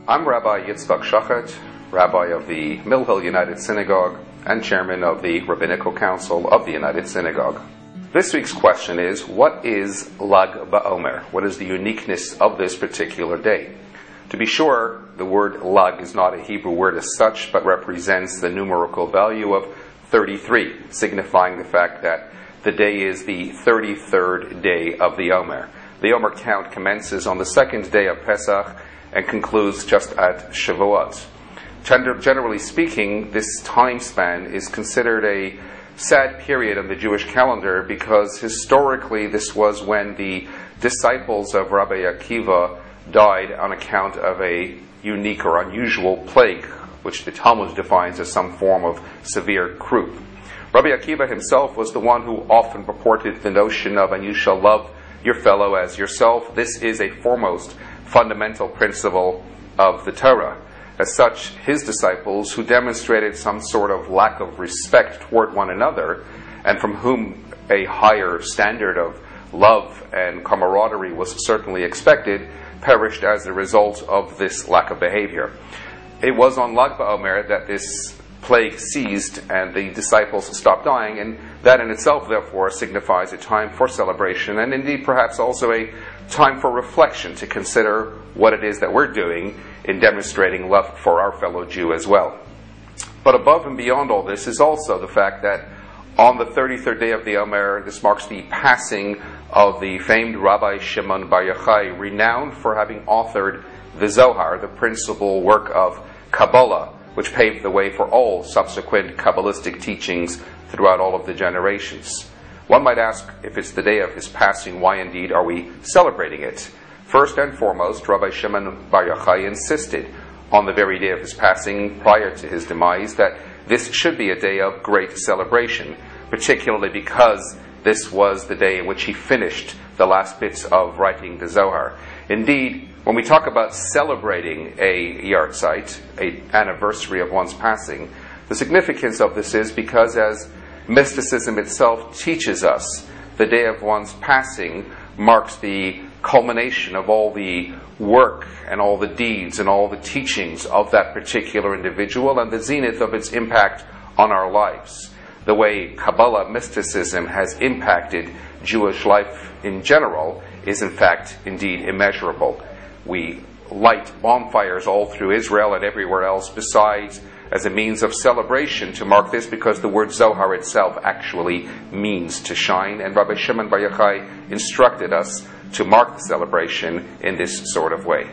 I'm Rabbi Yitzchok Schochet, Rabbi of the Mill Hill United Synagogue and Chairman of the Rabbinical Council of the United Synagogue. This week's question is, what is Lag B-Omer? What is the uniqueness of this particular day? To be sure, the word Lag is not a Hebrew word as such, but represents the numerical value of 33, signifying the fact that the day is the 33rd day of the Omer. The Omer count commences on the second day of Pesach and concludes just at Shavuot. Generally speaking, this time span is considered a sad period of the Jewish calendar because historically this was when the disciples of Rabbi Akiva died on account of a unique or unusual plague, which the Talmud defines as some form of severe croup. Rabbi Akiva himself was the one who often purported the notion of, and you shall love your fellow as yourself. This is a foremost fundamental principle of the Torah. As such, his disciples, who demonstrated some sort of lack of respect toward one another, and from whom a higher standard of love and camaraderie was certainly expected, perished as a result of this lack of behavior. It was on Lag BaOmer that this plague ceased and the disciples stopped dying, and that in itself, therefore, signifies a time for celebration and indeed perhaps also a time for reflection to consider what it is that we're doing in demonstrating love for our fellow Jew as well. But above and beyond all this is also the fact that on the 33rd day of the Omer, this marks the passing of the famed Rabbi Shimon Bar Yochai, renowned for having authored the Zohar, the principal work of Kabbalah, which paved the way for all subsequent Kabbalistic teachings throughout all of the generations. One might ask, if it's the day of his passing, why indeed are we celebrating it? First and foremost, Rabbi Shimon Bar Yochai insisted on the very day of his passing, prior to his demise, that this should be a day of great celebration, particularly because this was the day in which he finished the last bits of writing the Zohar. Indeed, when we talk about celebrating a yahrzeit, an anniversary of one's passing, the significance of this is because, as mysticism itself teaches us, the day of one's passing marks the culmination of all the work and all the deeds and all the teachings of that particular individual and the zenith of its impact on our lives. The way Kabbalah mysticism has impacted Jewish life in general is in fact indeed immeasurable. We light bonfires all through Israel and everywhere else besides as a means of celebration to mark this, because the word Zohar itself actually means to shine, and Rabbi Shimon Bar Yochai instructed us to mark the celebration in this sort of way.